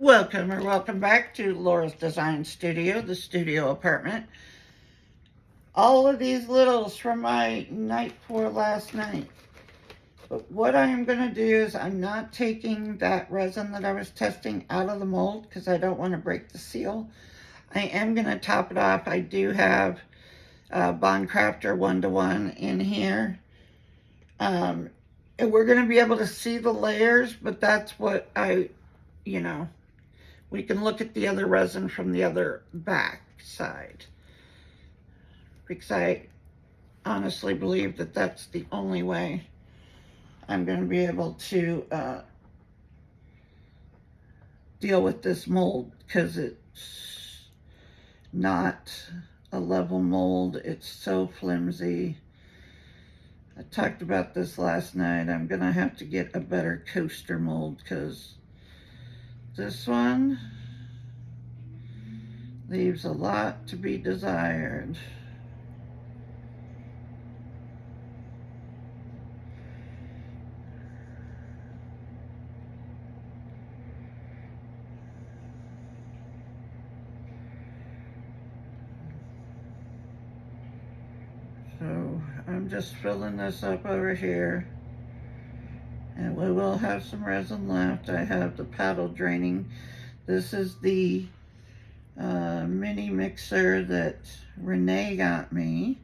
Welcome back to Laura's Design Studio, the studio apartment. All of these littles from my night pour last night. But what I am going to do is I'm not taking that resin that I was testing out of the mold because I don't want to break the seal. I am going to top it off. I do have Bond Crafter 1-to-1 in here. And we're going to be able to see the layers, but that's what we can look at the other resin from the other back side, because I honestly believe that that's the only way I'm going to be able to deal with this mold, because it's not a level mold. It's so flimsy. I talked about this last night. I'm going to have to get a better coaster mold, because this one leaves a lot to be desired. So I'm just filling this up over here. And we will have some resin left. I have the paddle draining. This is the mini mixer that Renee got me.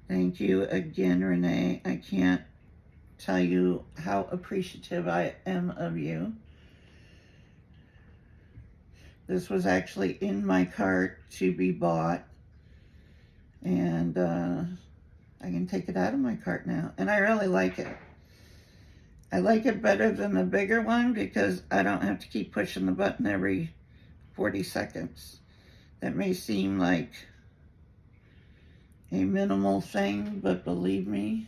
Thank you again, Renee. I can't tell you how appreciative I am of you. This was actually in my cart to be bought. And I can take it out of my cart now. And I really like it. I like it better than the bigger one because I don't have to keep pushing the button every 40 seconds. That may seem like a minimal thing, but believe me,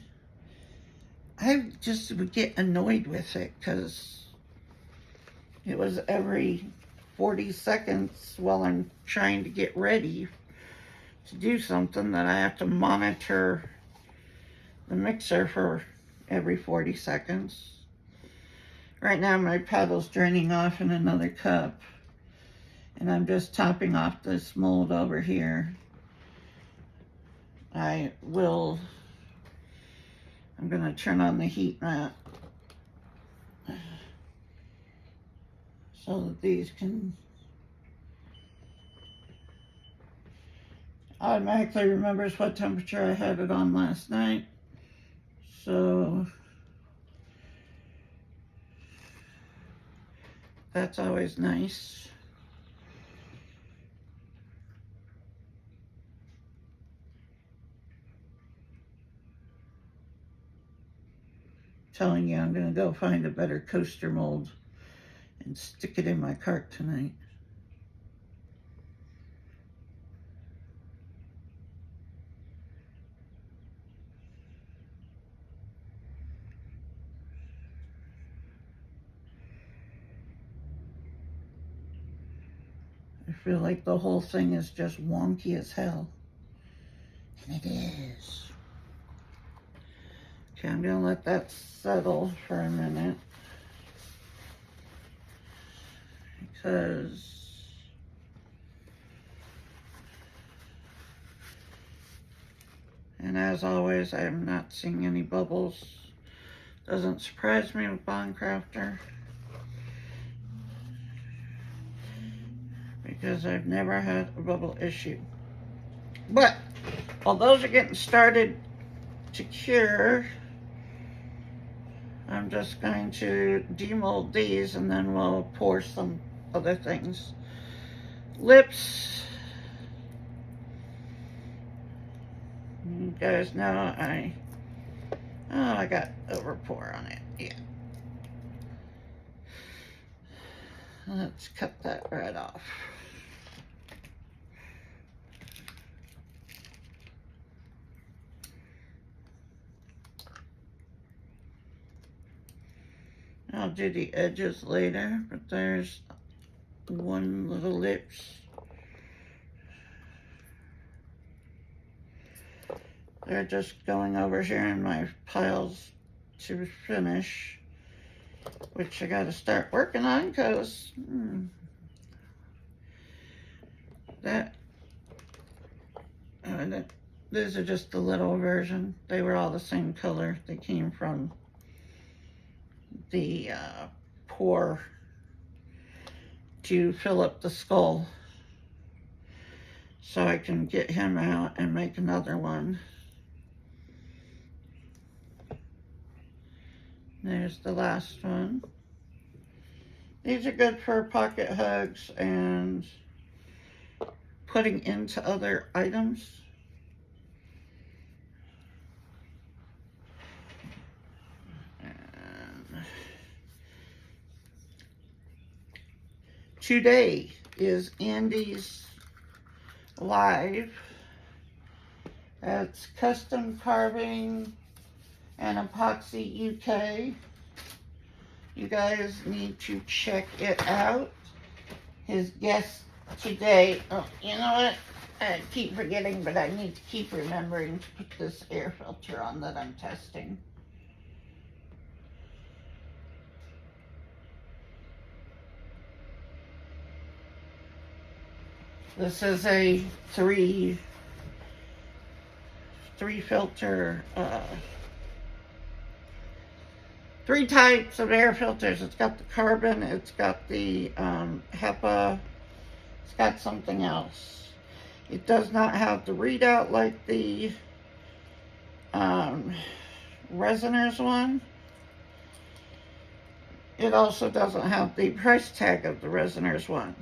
I just would get annoyed with it because it was every 40 seconds while I'm trying to get ready to do something that I have to monitor the mixer for every 40 seconds. Right now my paddle's draining off in another cup, and I'm just topping off this mold over here. I'm gonna turn on the heat mat so that these can automatically remembers what temperature I had it on last night. So that's always nice. Telling you, I'm going to go find a better coaster mold and stick it in my cart tonight. I feel like the whole thing is just wonky as hell. And it is. Okay, I'm going to let that settle for a minute. Because and as always, I am not seeing any bubbles. Doesn't surprise me with Bond Crafter, because I've never had a bubble issue. But while those are getting started to cure, I'm just going to demold these and then we'll pour some other things. Lips. You guys know I got over pour on it. Yeah. Let's cut that right off. I'll do the edges later, but there's one little lips. They're just going over here in my piles to finish. which I got to start working on because these are just the little version. They were all the same color. They came from the pour to fill up the skull. So I can get him out and make another one. There's the last one. These are good for pocket hugs and putting into other items. And today is Andy's Live. It's Custom Carving and Epoxy UK. You guys need to check it out. His guest today, oh, you know what? I keep forgetting, but I need to keep remembering to put this air filter on that I'm testing. This is a three filter, three types of air filters. It's got the carbon, it's got the HEPA, it's got something else. It does not have the readout like the Resiners one. It also doesn't have the price tag of the Resiners one.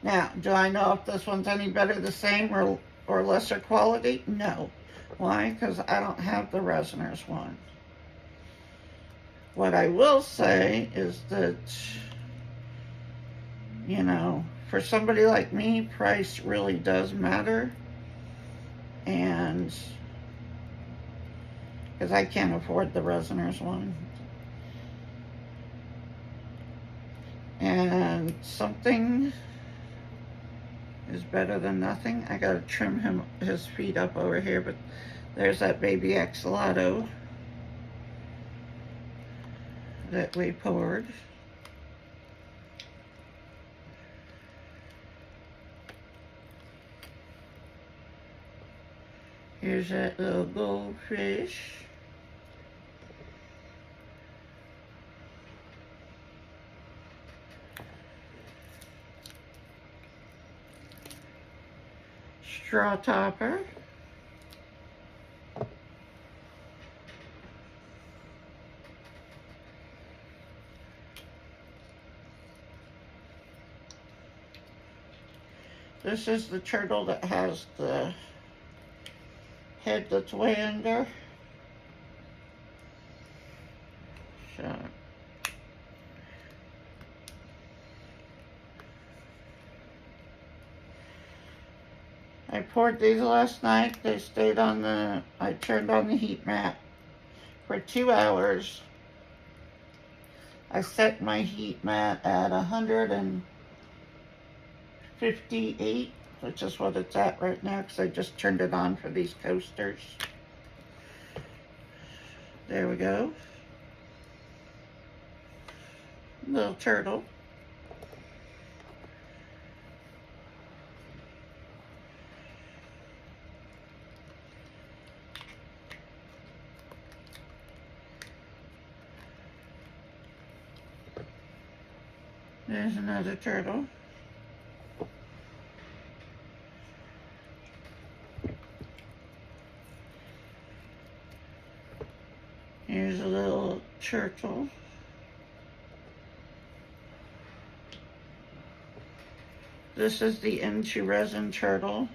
Now, do I know if this one's any better, the same, or lesser quality? No. Why? Because I don't have the Resiners one. What I will say is that, you know, for somebody like me, price really does matter. And because I can't afford the Resiners one. And something is better than nothing. I gotta trim his feet up over here, but there's that baby axolotl that we poured. Here's that little goldfish. Straw topper. This is the turtle that has the head that's way under. So I poured these last night. They stayed on I turned on the heat mat for 2 hours. I set my heat mat at 158, which is what it's at right now because I just turned it on for these coasters. There we go. Little turtle. There's another turtle. Here's a little turtle. This is the INTORESIN turtle.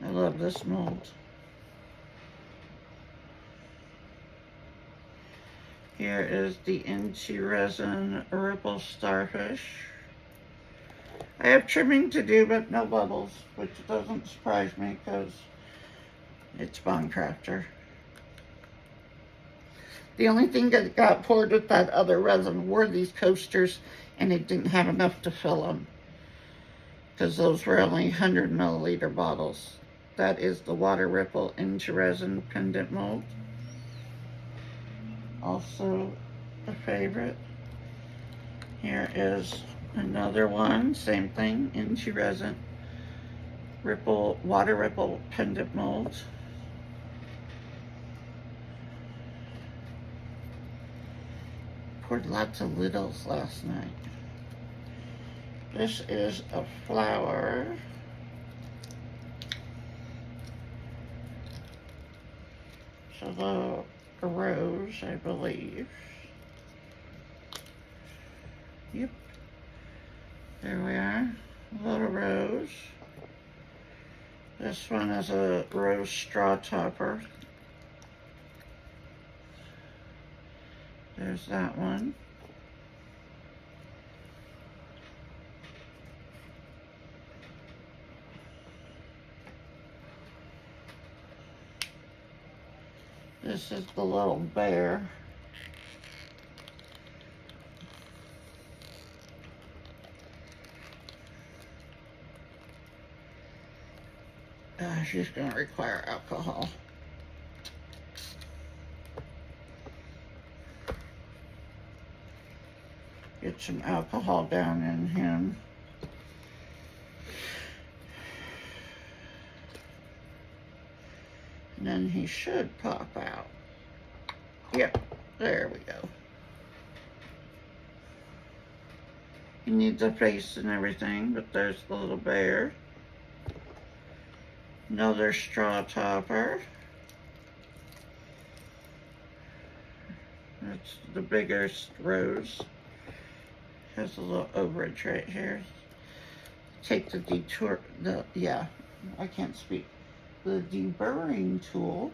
I love this mold. Here is the INTORESIN ripple starfish. I have trimming to do, but no bubbles, which doesn't surprise me because it's Bond Crafter. The only thing that got poured with that other resin were these coasters, and it didn't have enough to fill them because those were only 100 milliliter bottles. That is the Water Ripple INTORESIN pendant mold. Also a favorite. Here is another one, same thing, INTORESIN Water Ripple pendant mold. Poured lots of littles last night. This is a flower. So the rose, I believe. Yep. There we are. A little rose. This one is a rose straw topper. There's that one. This is the little bear. She's going to require alcohol. Get some alcohol down in him. And then he should pop out. Yep, there we go. He needs a face and everything, but there's the little bear. Another straw topper. That's the biggest rose. Has a little overage right here. Take the I can't speak. The deburring tool.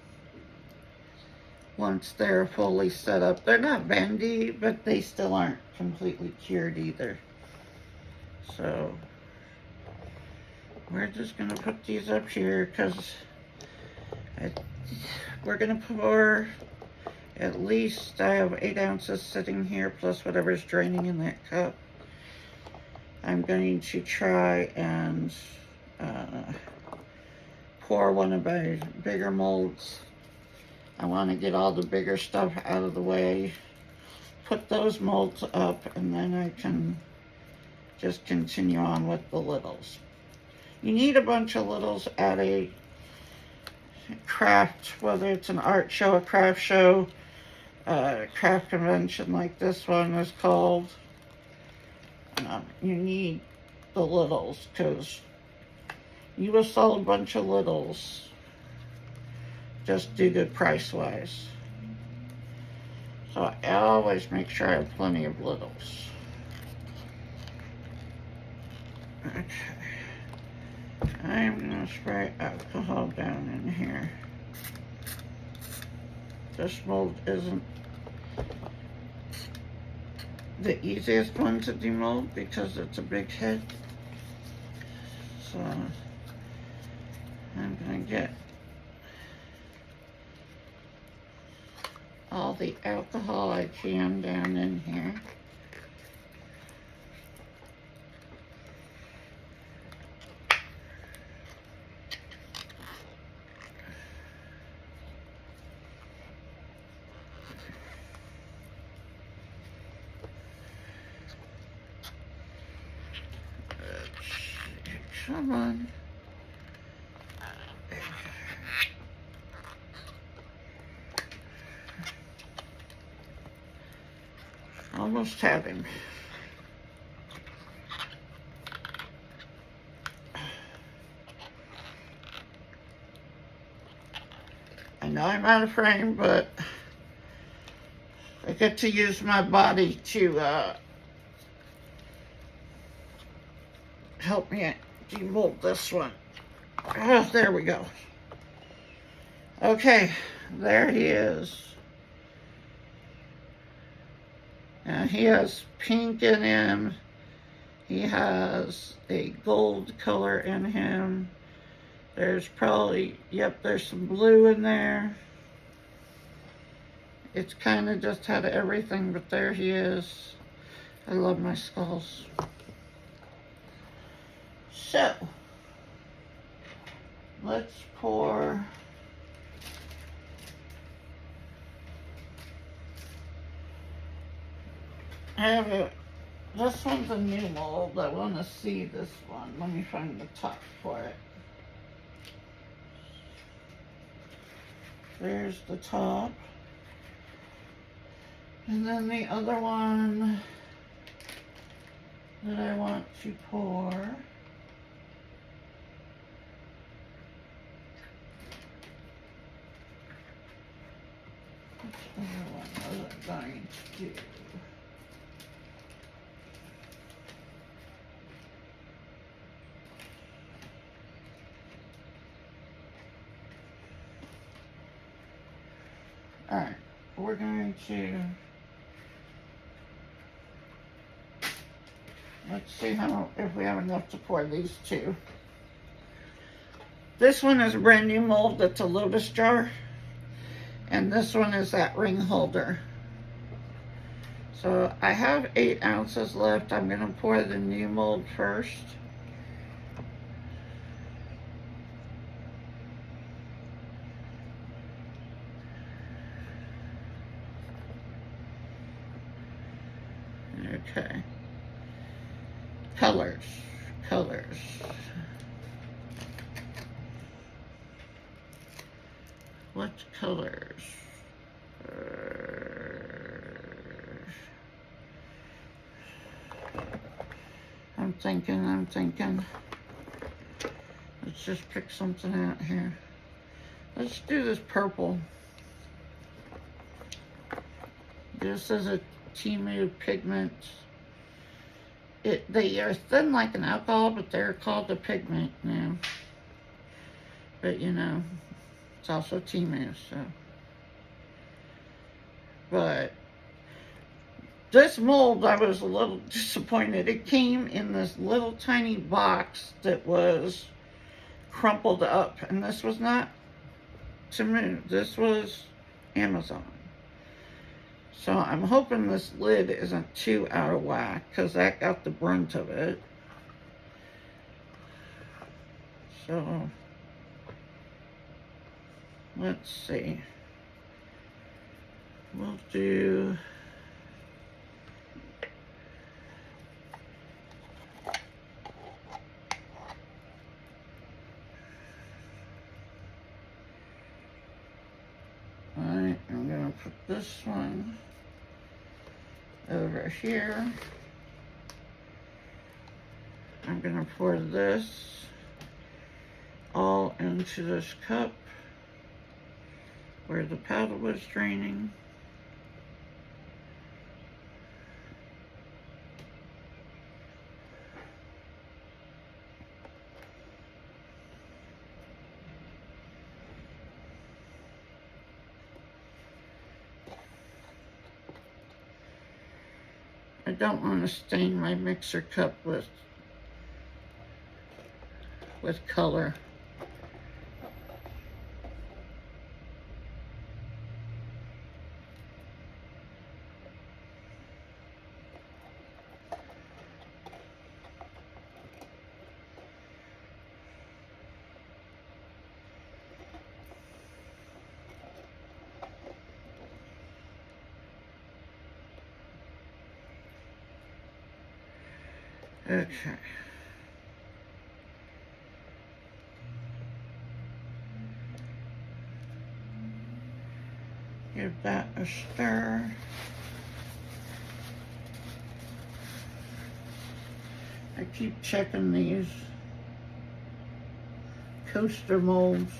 Once they're fully set up, they're not bendy, but they still aren't completely cured either. So we're just gonna put these up here because we're gonna pour at least, I have 8 ounces sitting here plus whatever's draining in that cup. I'm going to try and pour one of my bigger molds. I want to get all the bigger stuff out of the way, put those molds up, and then I can just continue on with the littles. You need a bunch of littles at a craft, whether it's an art show, a craft show, craft convention like this one is called. You need the littles because you will sell a bunch of littles just due to price wise. So I always make sure I have plenty of littles. Okay. I'm gonna spray alcohol down in here. This mold isn't the easiest one to demold because it's a big head. So I'm gonna get all the alcohol I can down in here. Come on. Almost have him. I know I'm out of frame, but I get to use my body to help me demold this one. Oh, there we go. Okay, there he is. Now he has pink in him. He has a gold color in him. There's probably, yep, there's some blue in there. It's kind of just had everything, but there he is. I love my skulls. So, Let's pour I have this one's a new mold. I want to see this one. Let me find the top for it. There's the top. And then the other one that I want to pour. Which other one was I going to do? Alright, we're going to, let's see if we have enough to pour these two. This one is a brand new mold that's a lotus jar. And this one is that ring holder. So I have 8 ounces left. I'm going to pour the new mold first. Okay. Colors. What colors? I'm thinking. Let's just pick something out here. Let's do this purple. This is a Temu pigment. They are thin like an alcohol, but they're called a pigment now. But you know, it's also Temu, so. But this mold, I was a little disappointed. It came in this little tiny box that was crumpled up, and this was not Temu. This was Amazon. So I'm hoping this lid isn't too out of whack, because that got the brunt of it. So let's see. We'll do Alright, I'm gonna put this one over here. I'm gonna pour this all into this cup where the powder was draining. I don't want to stain my mixer cup with color. Okay. Give that a stir. I keep checking these coaster molds.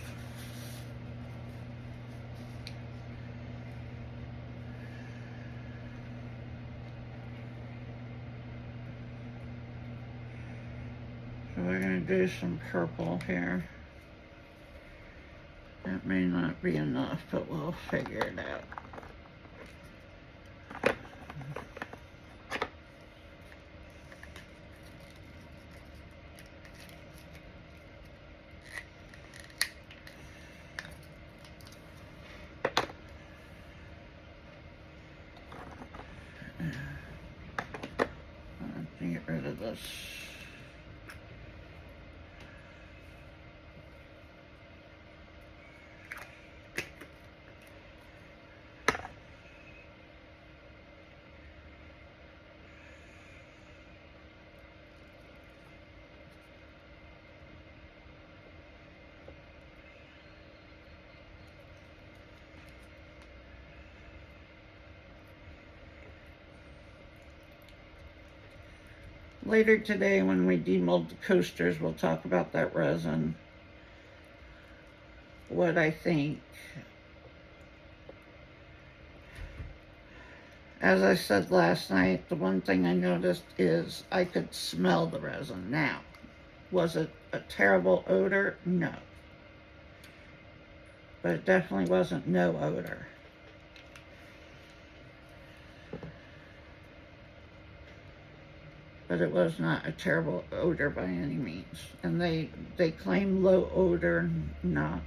So we're going to do some purple here. That may not be enough, but we'll figure it out. I have to get rid of this. Later today when we demold the coasters, we'll talk about that resin, what I think. As I said last night, the one thing I noticed is I could smell the resin. Now, was it a terrible odor? No. But it definitely wasn't no odor. But it was not a terrible odor by any means. And they claim low odor, not.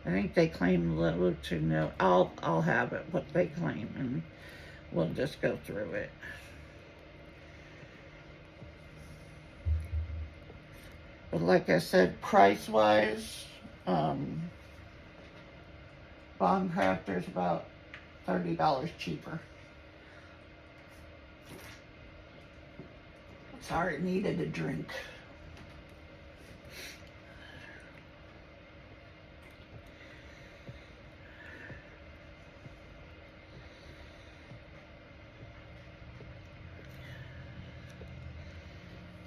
I think they claim low to no. I'll have it, what they claim, and we'll just go through it. But like I said, price-wise, Bond Crafter's about $30 cheaper. Sorry, it needed a drink.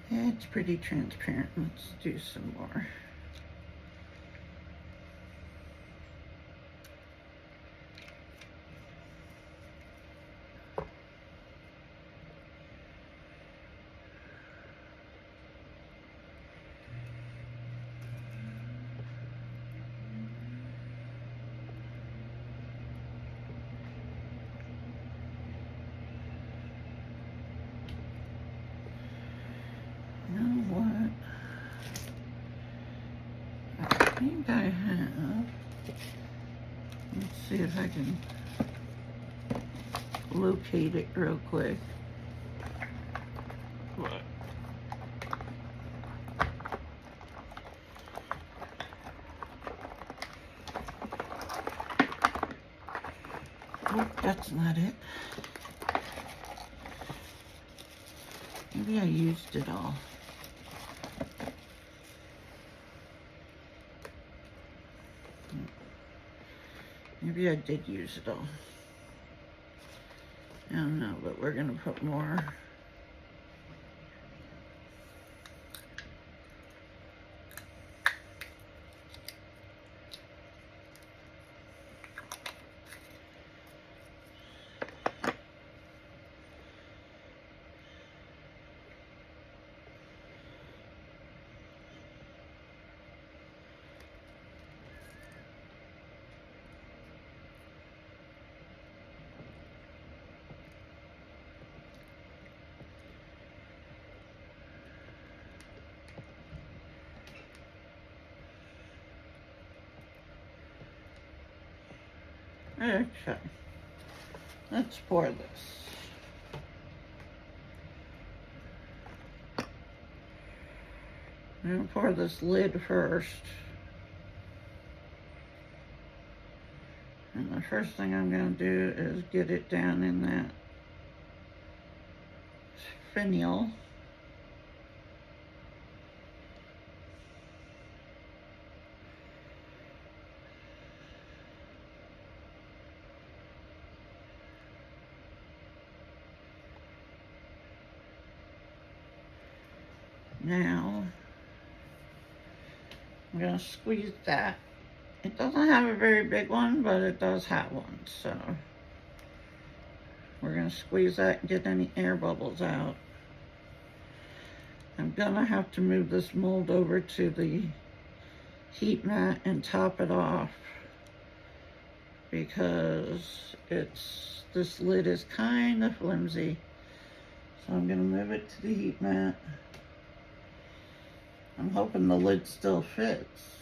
Yeah, it's pretty transparent. Let's do some more. I think I have. Let's see if I can locate it real quick. What? Oh, that's not it. Maybe I used it all. Maybe I did use it all. I don't know, but we're gonna put more. Okay, let's pour this. I'm gonna pour this lid first. And the first thing I'm gonna do is get it down in that finial. Now, I'm going to squeeze that. It doesn't have a very big one, but it does have one. So, we're going to squeeze that and get any air bubbles out. I'm going to have to move this mold over to the heat mat and top it off, because this lid is kind of flimsy. So I'm going to move it to the heat mat. I'm hoping the lid still fits.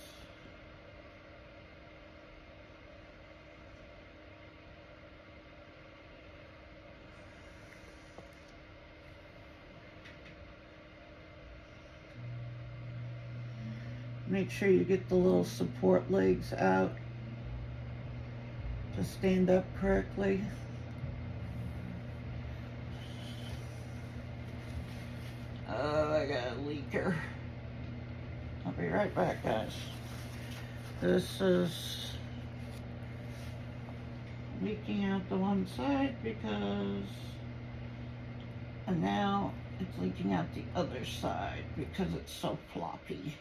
Make sure you get the little support legs out to stand up correctly. Oh, I got a leaker. I'll be right back, guys. This is leaking out the one side because And now it's leaking out the other side because it's so floppy.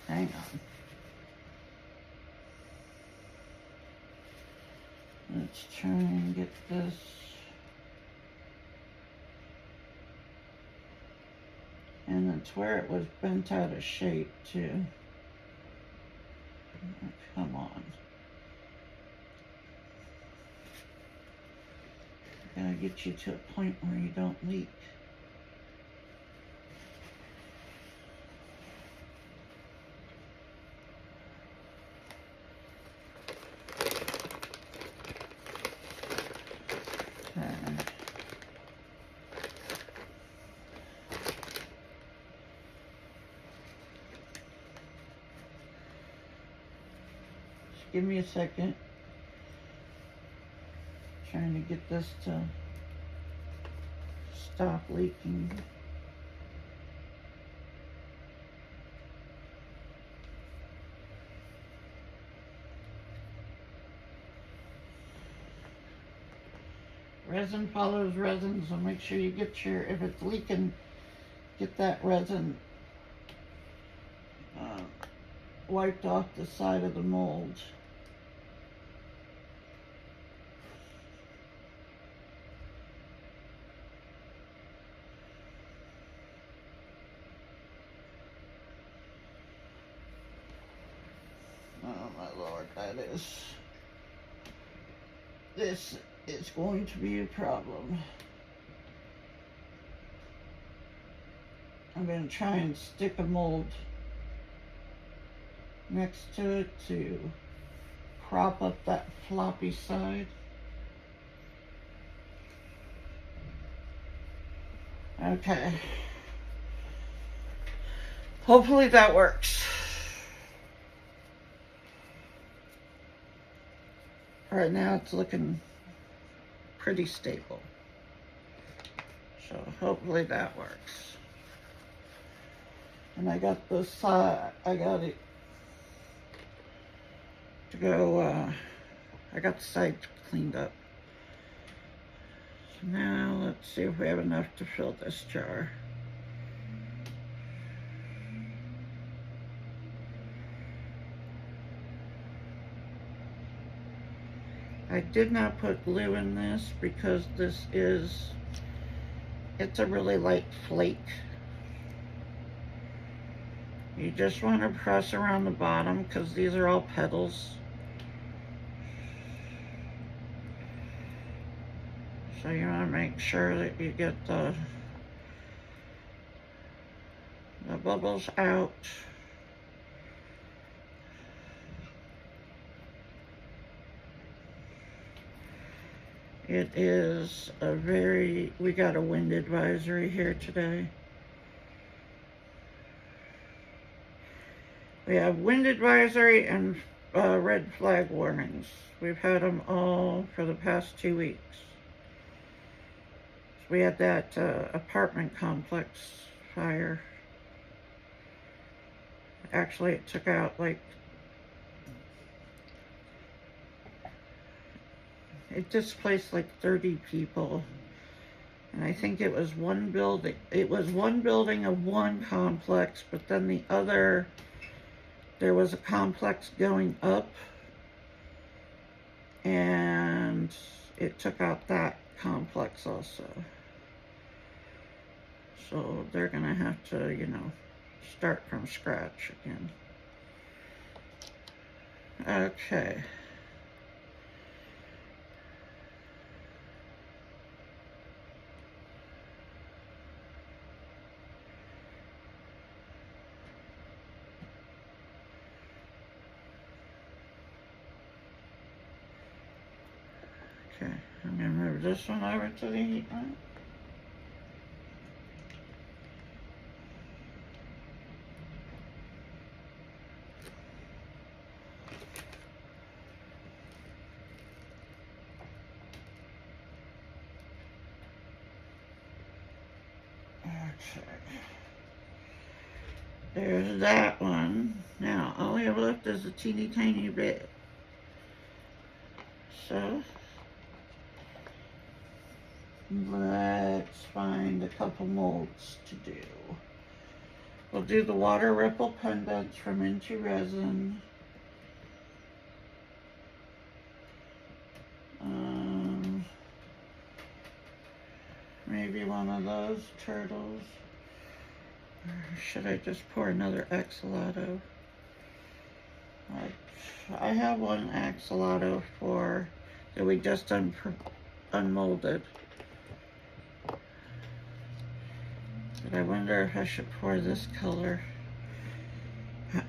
Hang on. Let's try and get this. And it's where it was bent out of shape too. Oh, come on. Gotta get you to a point where you don't leak. Give me a second. Trying to get this to stop leaking. Resin follows resin, so make sure you get your, if it's leaking, get that resin wiped off the side of the mold. Oh my Lord, this is going to be a problem. I'm going to try and stick a mold next to it to prop up that floppy side. Okay. Hopefully that works. Right now it's looking pretty stable. So hopefully that works. And I got the side, I got it to go, I got the side cleaned up. So now let's see if we have enough to fill this jar. I did not put glue in this because it's a really light flake. You just want to press around the bottom because these are all petals. So you want to make sure that you get the bubbles out. It is we got a wind advisory here today. We have wind advisory and red flag warnings. We've had them all for the past 2 weeks. We had that apartment complex fire. Actually, it took out it displaced like 30 people. And I think it was one building. It was one building of one complex, but then the other, there was a complex going up, and it took out that complex also. So they're gonna have to, start from scratch again. Okay. Okay, I'm gonna move this one over to the heat lamp. Okay. There's that one. Now, all we have left is a teeny tiny bit. So, Let's find a couple molds to do. We'll do the water ripple pendants from INTORESIN. Maybe one of those turtles. Or should I just pour another axolotl? I have one axolotl for that we just unmolded. But I wonder if I should pour this color.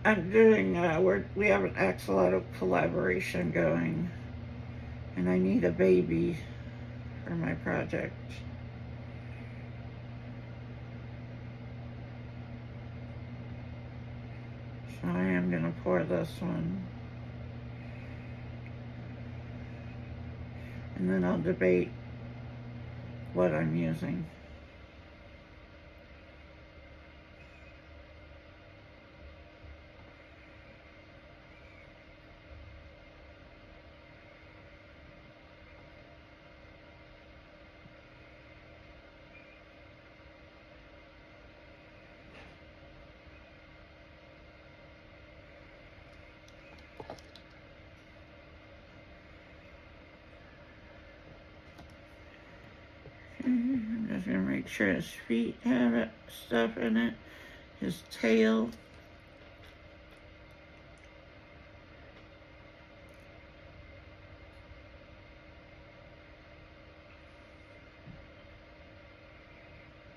I'm doing, we have an axolotl collaboration going, and I need a baby for my project. So I am going to pour this one. And then I'll debate what I'm using. I'm just gonna make sure his feet have stuff in it. His tail.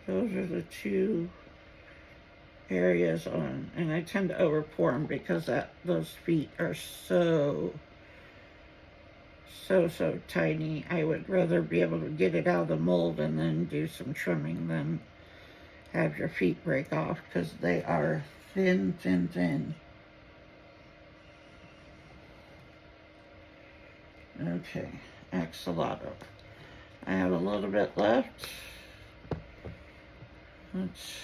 Those are the two areas on, and I tend to over pour them because those feet are so tiny. I would rather be able to get it out of the mold and then do some trimming than have your feet break off, because they are thin. Okay, axolotl. I have a little bit left. Let's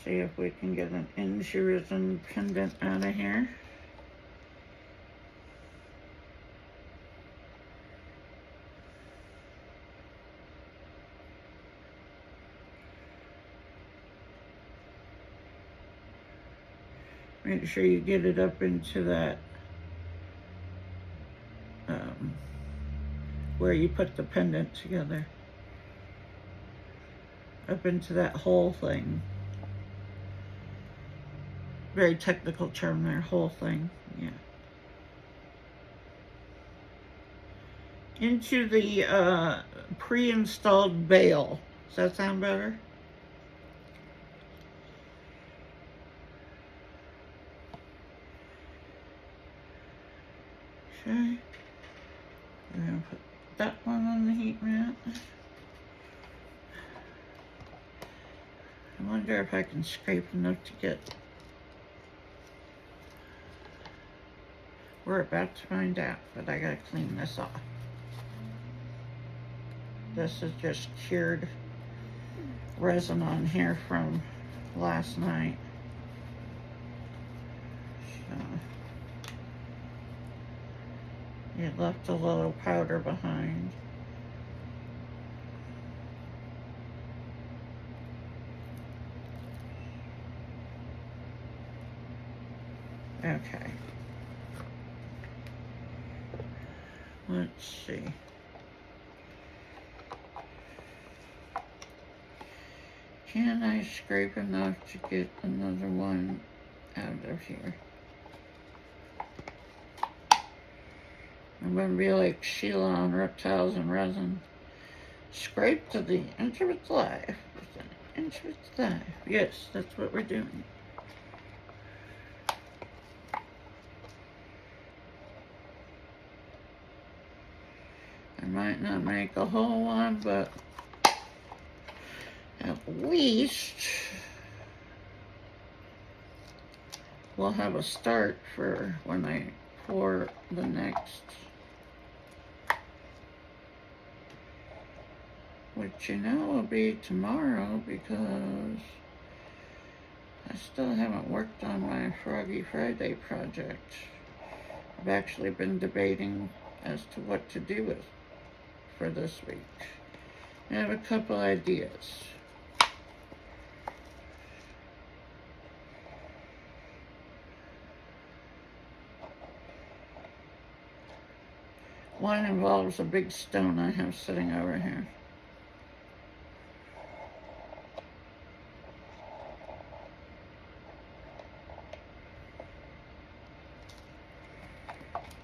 see if we can get an INTORESIN pendant out of here. Make sure you get it up into that, where you put the pendant together. Up into that whole thing. Very technical term there, whole thing, yeah. Into the pre-installed bail. Does that sound better? Okay. We're gonna put that one on the heat mat. I wonder if I can scrape enough to get. We're about to find out, but I gotta clean this off. This is just cured resin on here from last night. So it left a little powder behind. Okay. Let's see. Can I scrape enough to get another one out of here? I'm gonna be like Sheila on Reptiles and Resin. Scrape to the inch of its life. Within an inch of its life. Yes, that's what we're doing. I might not make a whole one, but at least we'll have a start for when I pour the next, which you know will be tomorrow, because I still haven't worked on my Froggy Friday project. I've actually been debating as to what to do with for this week. I have a couple ideas. One involves a big stone I have sitting over here.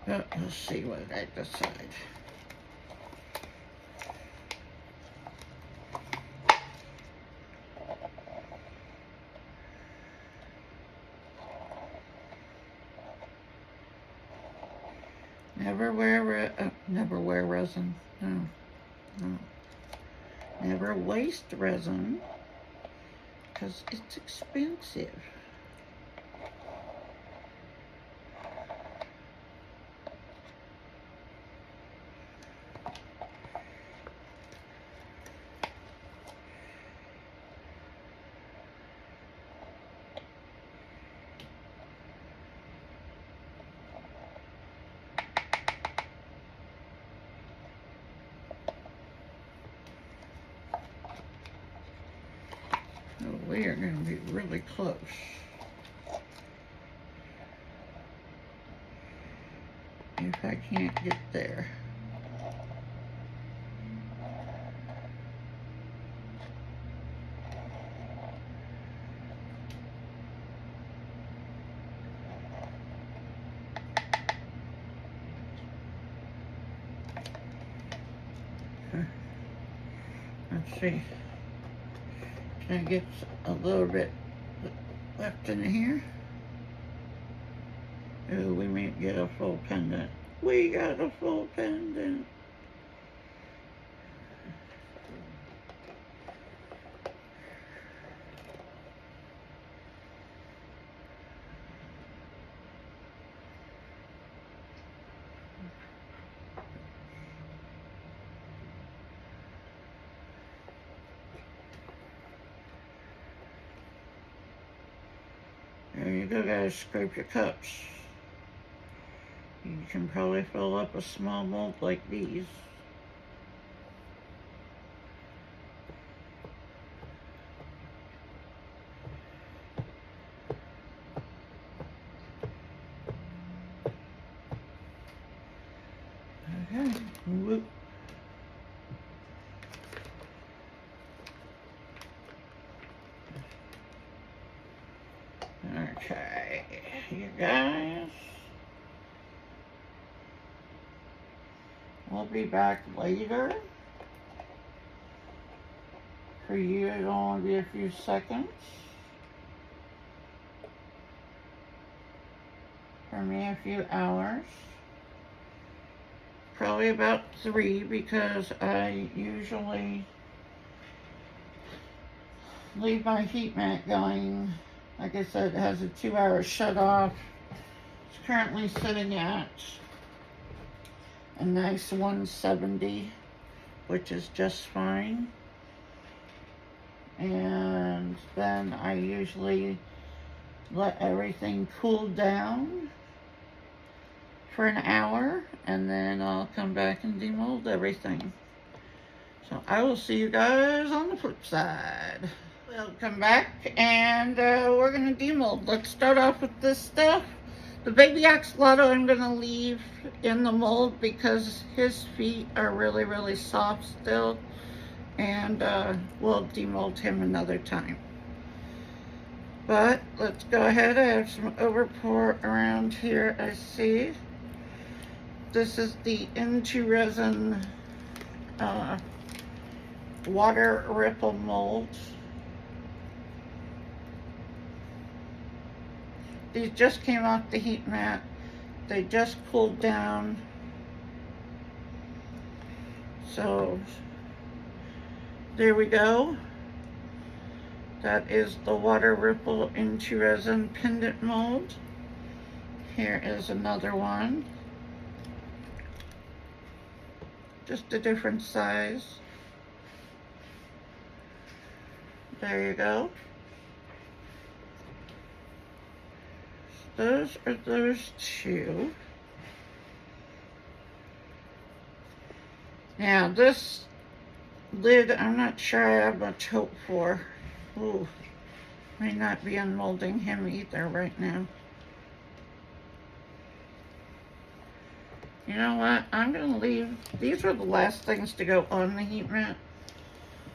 But let's see what I decide. Never wear resin. No. Never waste resin because it's expensive. We are going to be really close. If I can't get there. Let's see. Can I get a little bit left in here? Oh, we may get a full pendant. We got a full pendant. There you go, guys. Scrape your cups. You can probably fill up a small mold like these. Okay. Whoop. Okay, you guys. We'll be back later. For you, it'll only be a few seconds. For me, a few hours. Probably about 3 because I usually leave my heat mat going. Like I said, it has a 2-hour shut off. It's currently sitting at a nice 170, which is just fine. And then I usually let everything cool down for an hour, and then I'll come back and demold everything. So I will see you guys on the flip side. Welcome back, and we're going to demold. Let's start off with this stuff. The baby axolotl I'm going to leave in the mold because his feet are really, really soft still, and we'll demold him another time. But let's go ahead. I have some overpour around here, I see. This is the INTORESIN water ripple mold. These just came off the heat mat. They just cooled down. So there we go. That is the water ripple INTORESIN pendant mold. Here is another one. Just a different size. There you go. Those are those two. Now this lid, I'm not sure I have much hope for. Ooh, may not be unmolding him either right now. You know what? I'm going to leave. These were the last things to go on the heat mat.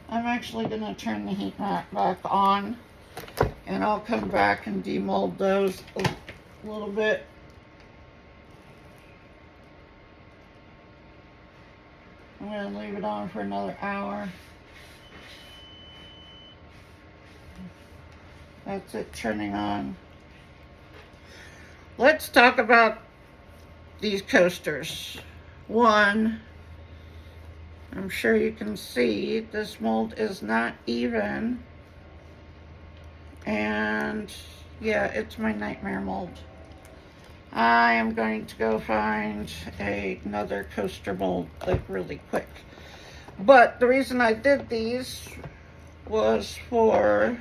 I'm actually going to turn the heat mat back on, and I'll come back and demold those a little bit. I'm going to leave it on for another hour. That's it turning on. Let's talk about these coasters. One, I'm sure you can see this mold is not even, and yeah, it's my nightmare mold. I am going to go find another coaster mold like really quick. But the reason I did these was for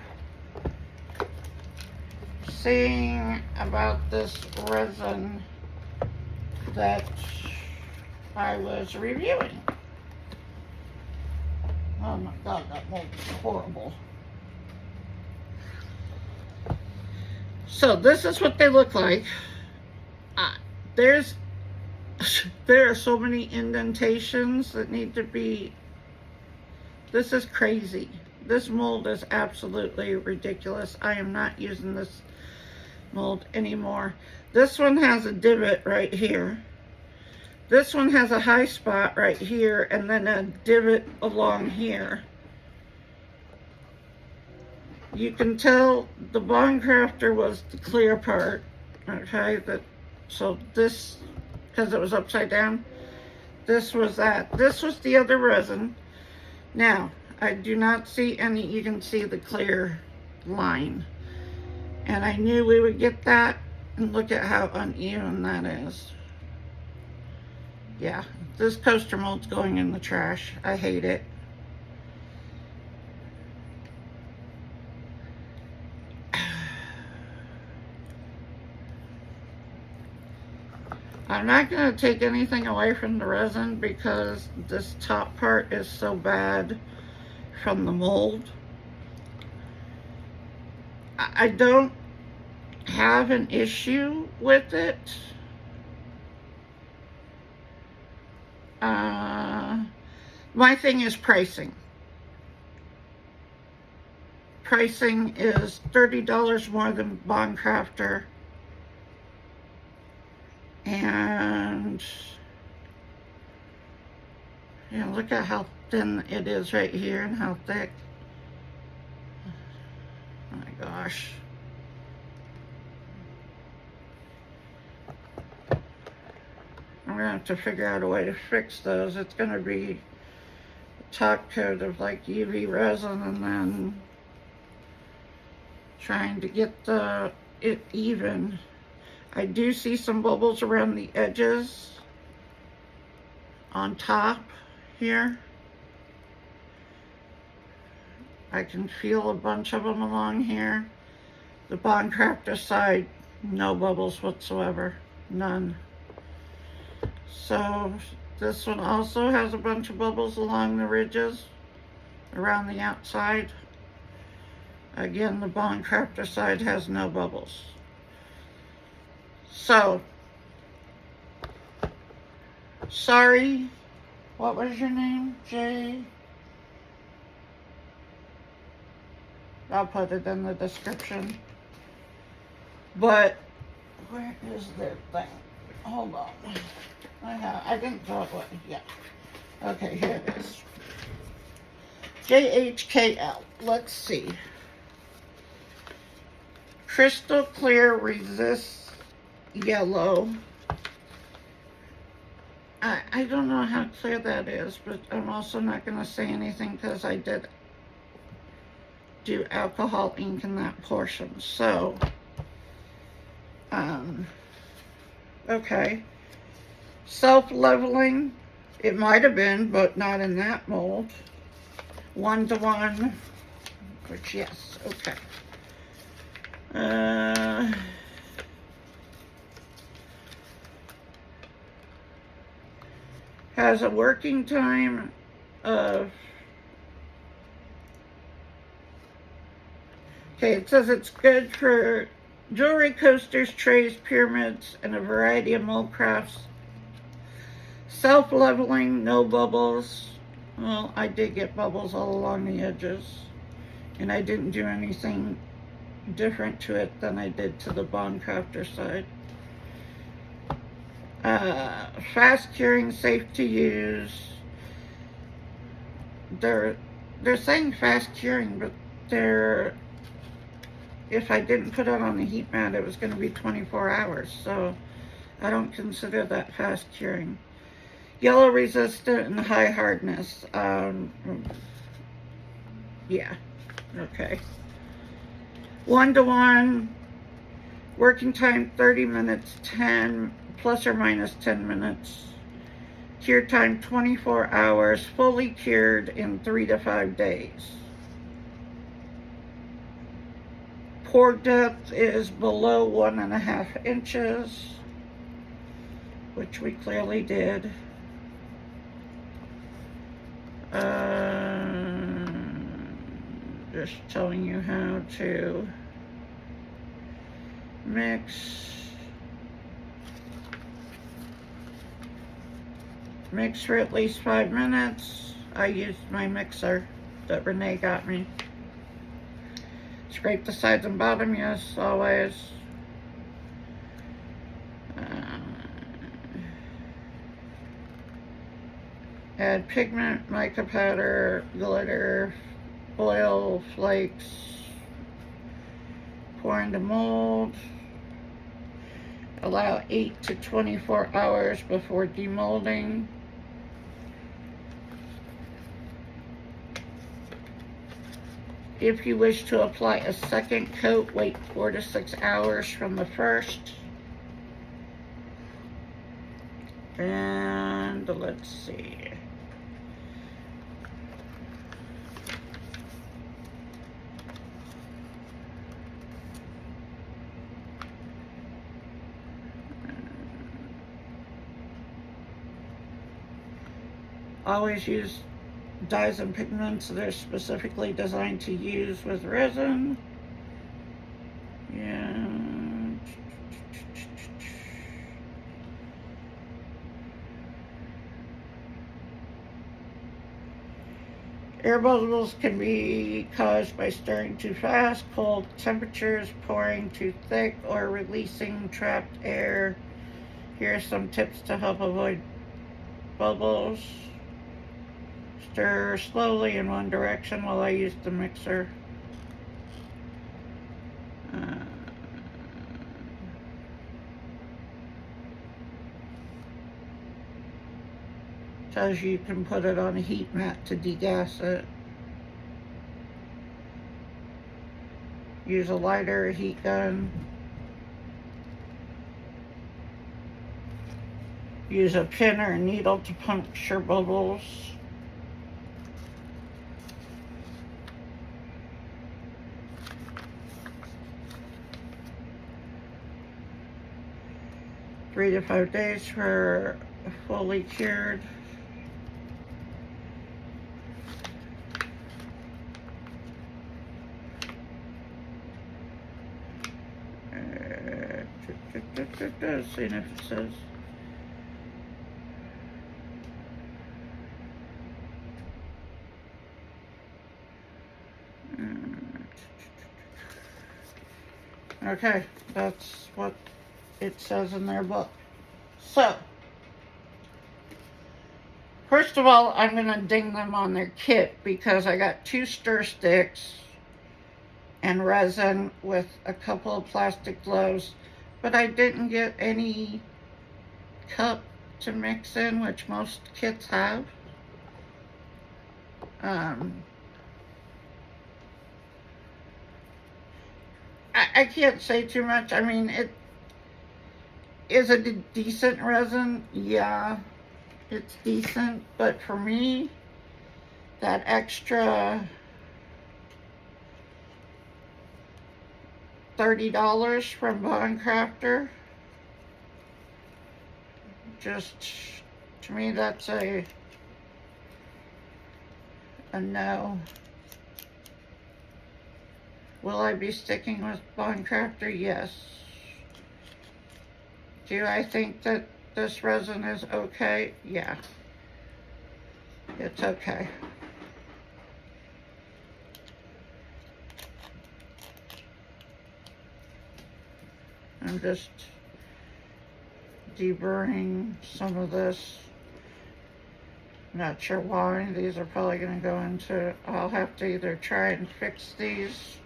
seeing about this resin that I was reviewing. Oh my god, that mold is horrible. So this is what they look like. There are so many indentations that need to be. This is crazy. This mold is absolutely ridiculous. I am not using this mold anymore. This one has a divot right here. This one has a high spot right here, and then a divot along here. You can tell the bond crafter was the clear part. Okay, so this, because it was upside down, this was that. This was the other resin. Now, I do not see any, you can see the clear line. And I knew we would get that, and look at how uneven that is. Yeah, this coaster mold's going in the trash. I hate it. I'm not going to take anything away from the resin because this top part is so bad from the mold. I don't have an issue with it. My thing is pricing. Pricing is $30 more than Bond Crafter. And you know, look at how thin it is right here and how thick. Oh my gosh. I'm gonna have to figure out a way to fix those. It's gonna be a top coat of like UV resin and then trying to get it even. I do see some bubbles around the edges on top here. I can feel a bunch of them along here. The Bond Crafter side, no bubbles whatsoever, none. So this one also has a bunch of bubbles along the ridges around the outside. Again, the Bond Crafter side has no bubbles. So, sorry, what was your name? Jay? I'll put it in the description. But, where is their thing? Hold on. I didn't throw it away. Yeah. Okay, here it is. JHKL. Let's see. Crystal clear resists yellow. I don't know how clear that is, but I'm also not going to say anything because I did do alcohol ink in that portion. So, okay. Self-leveling, it might have been, but not in that mold. 1-to-1, which yes, okay. Has a working time of, okay, it says it's good for jewelry, coasters, trays, pyramids, and a variety of mold crafts. Self-leveling, no bubbles. Well, I did get bubbles all along the edges, and I didn't do anything different to it than I did to the Bond Crafter side. Fast curing, safe to use. They're saying fast curing, but if I didn't put it on the heat mat, it was going to be 24 hours, so I don't consider that fast curing. Yellow resistant and high hardness. Yeah, okay. 1-to-1. Working time 30 minutes, 10 plus or minus 10 minutes. Cure time 24 hours, fully cured in 3 to 5 days. Pore depth is below 1.5 inches, which we clearly did. Just telling you how to mix for at least 5 minutes. I used my mixer that Renee got me. Scrape the sides and bottom, yes, always. Add pigment, mica powder, glitter, oil, flakes. Pour into mold. Allow 8 to 24 hours before demolding. If you wish to apply a second coat, wait 4 to 6 hours from the first. And let's see. Always use dyes and pigments that are specifically designed to use with resin. Yeah. Air bubbles can be caused by stirring too fast, cold temperatures, pouring too thick, or releasing trapped air. Here are some tips to help avoid bubbles. Stir slowly in one direction while I use the mixer. Tells you can put it on a heat mat to degas it. Use a lighter, a heat gun. Use a pin or a needle to puncture bubbles. Three to 5 days for fully cured. Seeing if it says. Okay, that's what it says in their book. So, first of all, I'm going to ding them on their kit because I got 2 stir sticks and resin with a couple of plastic gloves, but I didn't get any cup to mix in, which most kits have. I can't say too much. I mean, it is a decent resin. Yeah, it's decent, but for me, that extra $30 from Bond Crafter just To me, that's a no. Will I be sticking with Bond Crafter? Yes. Do I think that this resin is okay? Yeah. It's okay. I'm just deburring some of this. Not sure why. These are probably going to go into, I'll have to either try and fix these.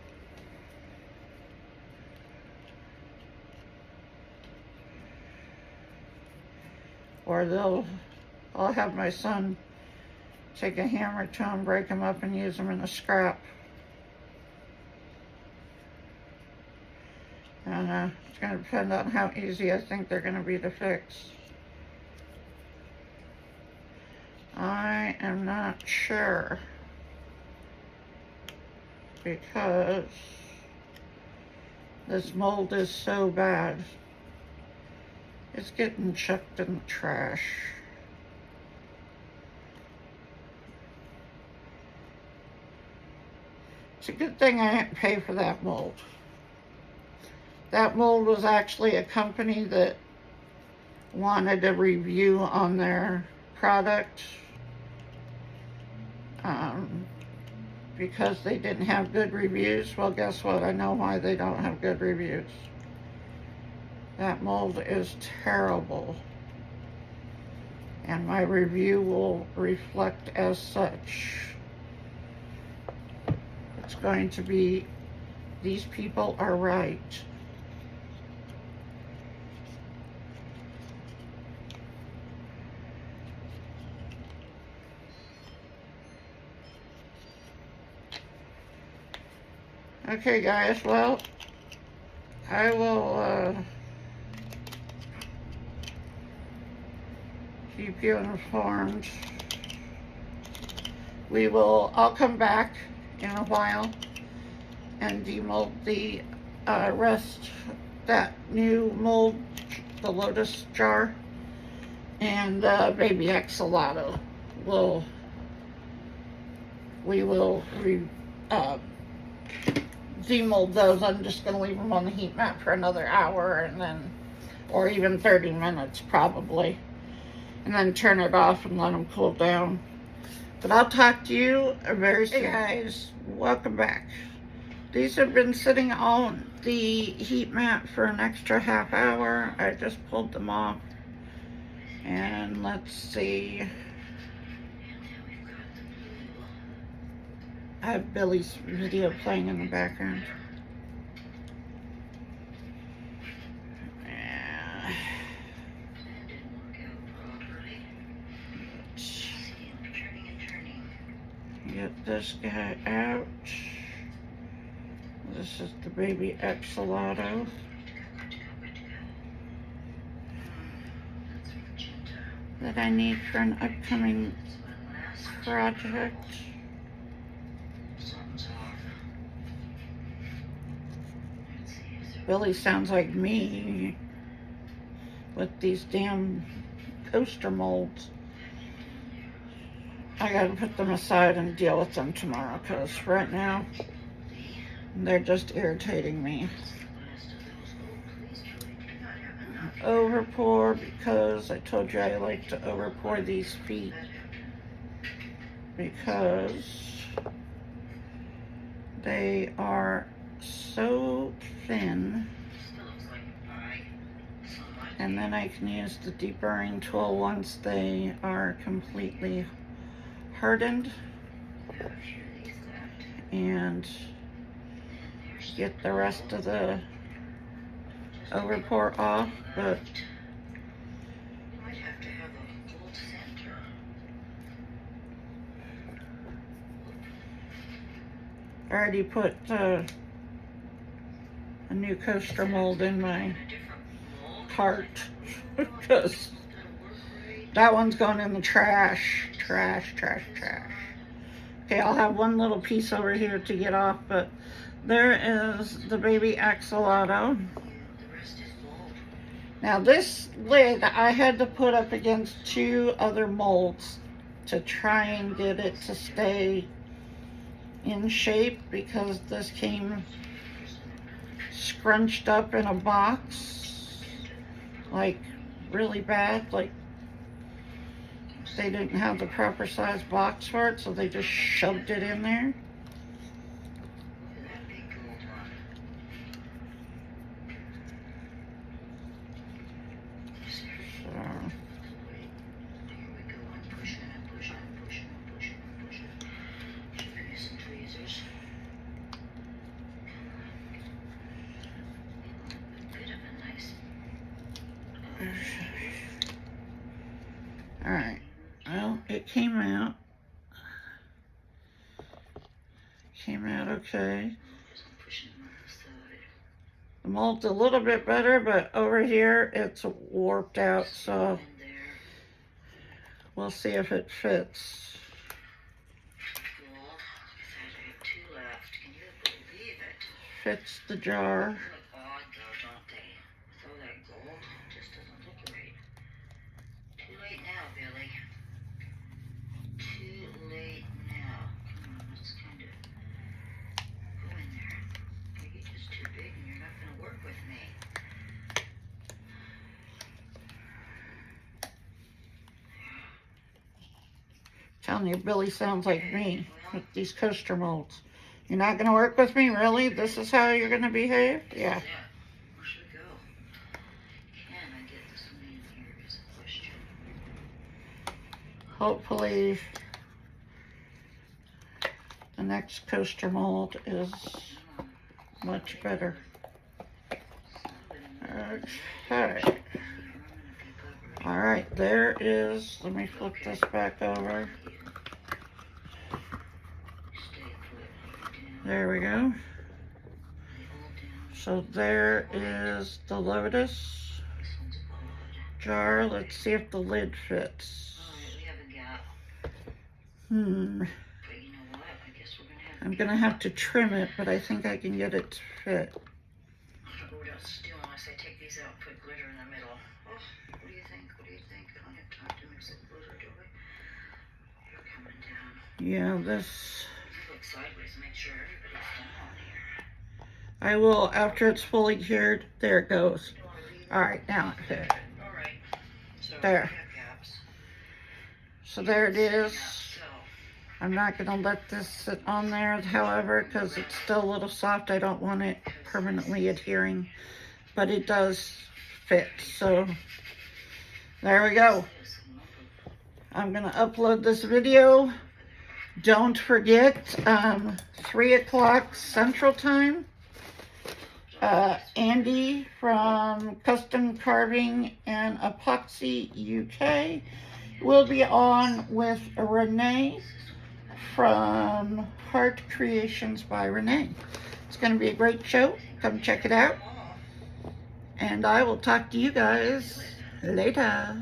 Or I'll have my son take a hammer to them, break them up, and use them in a scrap. And it's going to depend on how easy I think they're going to be to fix. I am not sure, because this mold is so bad. It's getting chucked in the trash. It's a good thing I didn't pay for that mold. That mold was actually a company that wanted a review on their product because they didn't have good reviews. Well, guess what? I know why they don't have good reviews. That mold is terrible, and my review will reflect as such. It's going to be, these people are right. Okay, guys, well, I will keep you informed. I'll come back in a while and demold the rest, that new mold, the lotus jar, and baby axolotl. We will demold those. I'm just going to leave them on the heat mat for another hour, and then, or even 30 minutes probably, and then turn it off and let them cool down. But I'll talk to you very soon. Hey guys, welcome back. These have been sitting on the heat mat for an extra half hour. I just pulled them off, and let's see. I have Billy's video playing in the background. Get this guy out. This is the baby axolotl that I need for an upcoming project. Billy sounds like me with these damn coaster molds. I gotta put them aside and deal with them tomorrow, because right now they're just irritating me. Overpour, because I told you I like to overpour these feet, because they are so thin. And then I can use the deburring tool once they are completely hardened, and get the rest of the overpour off. But I already put a new coaster mold in my cart because that one's going in the trash. Trash. Okay, I'll have one little piece over here to get off, but there is the baby axolotl. Now this lid I had to put up against 2 other molds to try and get it to stay in shape, because this came scrunched up in a box, like really bad, like they didn't have the proper size box for it, so they just shoved it in there. Alright, well, it came out. Came out okay. The mold's a little bit better, but over here it's warped out, so we'll see if it fits. Fits the jar. Telling you, Billy sounds like me with these coaster molds. You're not going to work with me, really? This is how you're going to behave? Yeah. Where should we go? Can I get this one in here is a question. Hopefully the next coaster mold is much better. Okay. Alright, there is, let me flip this back over. There we go. So there is the Lotus jar. Let's see if the lid fits. I'm gonna have to trim it, but I think I can get it to fit. What else to do unless I take these out and put glitter in the middle? Oh, what do you think? What do you think? I don't have time to mix it with glitter, do we? You're coming down. Yeah, this. Look sideways and make sure everybody's down here. I will after it's fully cured. There it goes. All right, now it fit. All right. So there. So there it is. So I'm not going to let this sit on there, however, because it's still a little soft. I don't want it permanently adhering, but it does fit. So there we go. I'm going to upload this video. Don't forget, 3 o'clock Central Time. Andy from Custom Carving and Epoxy UK will be on with Renee from Heart Creations by Renee. It's going to be a great show. Come check it out. And I will talk to you guys later.